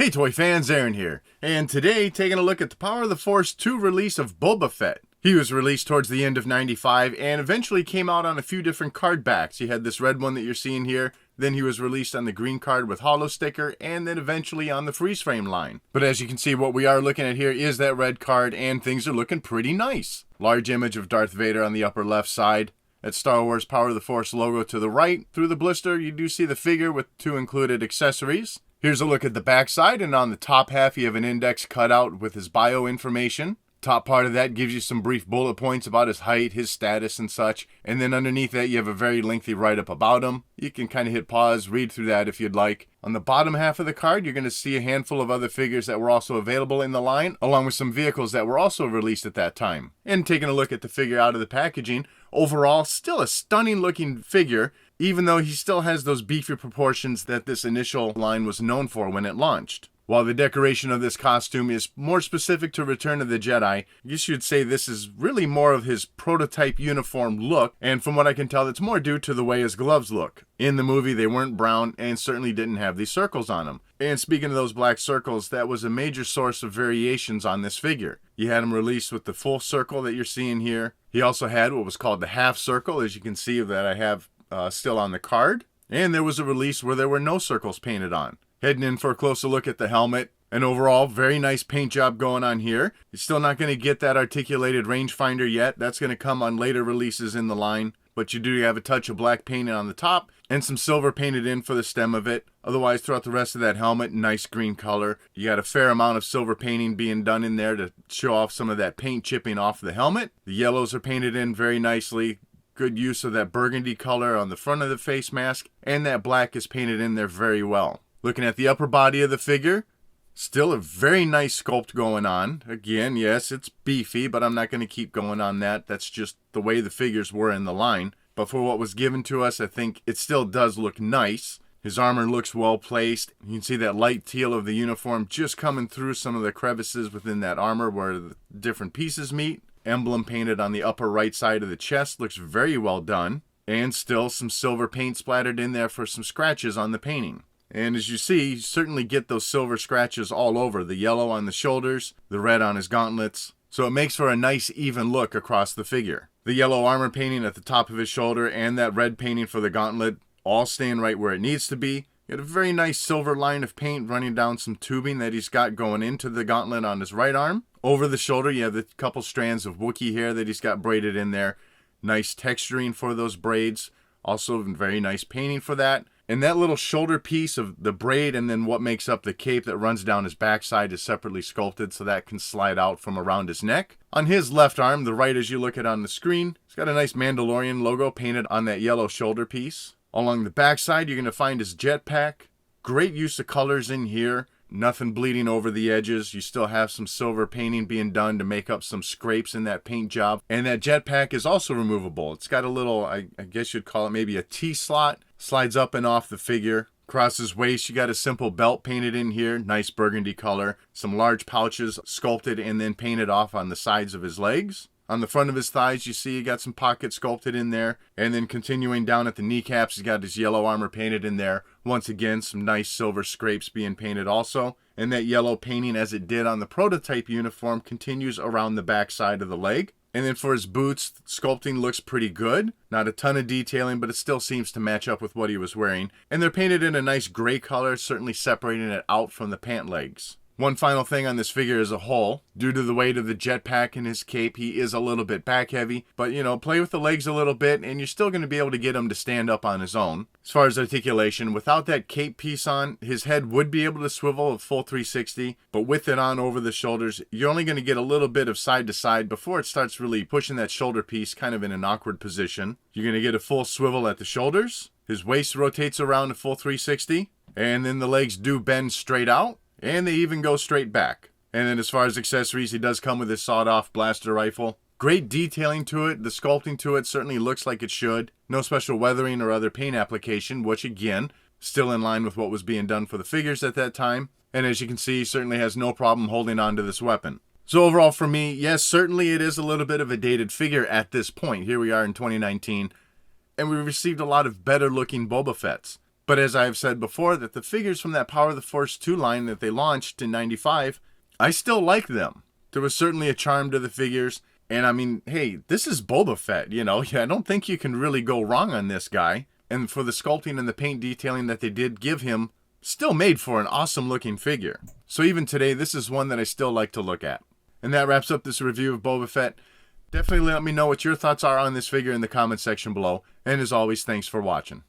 Hey toy fans, Aaron here, and today taking a look at the Power of the Force 2 release of Boba Fett. He was released towards the end of '95 and eventually came out on a few different card backs. You had this red one that you're seeing here, then he was released on the green card with holo sticker, and then eventually on the freeze frame line. But as you can see, what we are looking at here is that red card, and things are looking pretty nice. Large image of Darth Vader on the upper left side. That Star Wars Power of the Force logo to the right. Through the blister, you do see the figure with 2 included accessories. Here's a look at the back side, and on the top half you have an index cutout with his bio information. Top part of that gives you some brief bullet points about his height, his status, and such. And then underneath that you have a very lengthy write-up about him. You can kind of hit pause, read through that if you'd like. On the bottom half of the card, you're going to see a handful of other figures that were also available in the line, along with some vehicles that were also released at that time. And taking a look at the figure out of the packaging, overall, still a stunning looking figure, even though he still has those beefy proportions that this initial line was known for when it launched. While the decoration of this costume is more specific to Return of the Jedi, I guess you'd say this is really more of his prototype uniform look, and from what I can tell, it's more due to the way his gloves look. In the movie, they weren't brown and certainly didn't have these circles on them. And speaking of those black circles, that was a major source of variations on this figure. You had him released with the full circle that you're seeing here. He also had what was called the half circle, as you can see that I have still on the card. And there was a release where there were no circles painted on. Heading in for a closer look at the helmet. And overall, very nice paint job going on here. You're still not going to get that articulated rangefinder yet. That's going to come on later releases in the line. But you do have a touch of black painted on the top and some silver painted in for the stem of it. Otherwise, throughout the rest of that helmet, nice green color. You got a fair amount of silver painting being done in there to show off some of that paint chipping off the helmet. The yellows are painted in very nicely. Good use of that burgundy color on the front of the face mask. And that black is painted in there very well. Looking at the upper body of the figure, still a very nice sculpt going on. Again, yes, it's beefy, but I'm not going to keep going on that. That's just the way the figures were in the line. But for what was given to us, I think it still does look nice. His armor looks well placed. You can see that light teal of the uniform just coming through some of the crevices within that armor where the different pieces meet. Emblem painted on the upper right side of the chest looks very well done. And still some silver paint splattered in there for some scratches on the painting. And as you see, you certainly get those silver scratches all over. The yellow on the shoulders, the red on his gauntlets. So it makes for a nice even look across the figure. The yellow armor painting at the top of his shoulder and that red painting for the gauntlet all staying right where it needs to be. You got a very nice silver line of paint running down some tubing that he's got going into the gauntlet on his right arm. Over the shoulder, you have a couple strands of Wookiee hair that he's got braided in there. Nice texturing for those braids. Also very nice painting for that. And that little shoulder piece of the braid and then what makes up the cape that runs down his backside is separately sculpted so that can slide out from around his neck. On his left arm, the right as you look at on the screen, he's got a nice Mandalorian logo painted on that yellow shoulder piece. Along the backside, you're going to find his jetpack. Great use of colors in here. Nothing bleeding over the edges. You still have some silver painting being done to make up some scrapes in that paint job. And that jetpack is also removable. It's got a little, I guess you'd call it maybe a T-slot. Slides up and off the figure. Across his waist, you got a simple belt painted in here. Nice burgundy color. Some large pouches sculpted and then painted off on the sides of his legs. On the front of his thighs, you see you got some pockets sculpted in there. And then continuing down at the kneecaps, he's got his yellow armor painted in there. Once again, some nice silver scrapes being painted also. And that yellow painting, as it did on the prototype uniform, continues around the back side of the leg. And then for his boots, sculpting looks pretty good. Not a ton of detailing, but it still seems to match up with what he was wearing. And they're painted in a nice gray color, certainly separating it out from the pant legs. One final thing on this figure as a whole. Due to the weight of the jetpack and his cape, he is a little bit back heavy. But, play with the legs a little bit and you're still going to be able to get him to stand up on his own. As far as articulation, without that cape piece on, his head would be able to swivel a full 360. But with it on over the shoulders, you're only going to get a little bit of side to side before it starts really pushing that shoulder piece kind of in an awkward position. You're going to get a full swivel at the shoulders. His waist rotates around a full 360. And then the legs do bend straight out. And they even go straight back. And then as far as accessories, he does come with his sawed-off blaster rifle. Great detailing to it. The sculpting to it certainly looks like it should. No special weathering or other paint application, which again, still in line with what was being done for the figures at that time. And as you can see, he certainly has no problem holding on to this weapon. So overall for me, yes, certainly it is a little bit of a dated figure at this point. Here we are in 2019. And we received a lot of better looking Boba Fetts. But as I've said before, that the figures from that Power of the Force 2 line that they launched in 95, I still like them. There was certainly a charm to the figures. And I mean, hey, this is Boba Fett, you know. I don't think you can really go wrong on this guy. And for the sculpting and the paint detailing that they did give him, still made for an awesome looking figure. So even today, this is one that I still like to look at. And that wraps up this review of Boba Fett. Definitely let me know what your thoughts are on this figure in the comment section below. And as always, thanks for watching.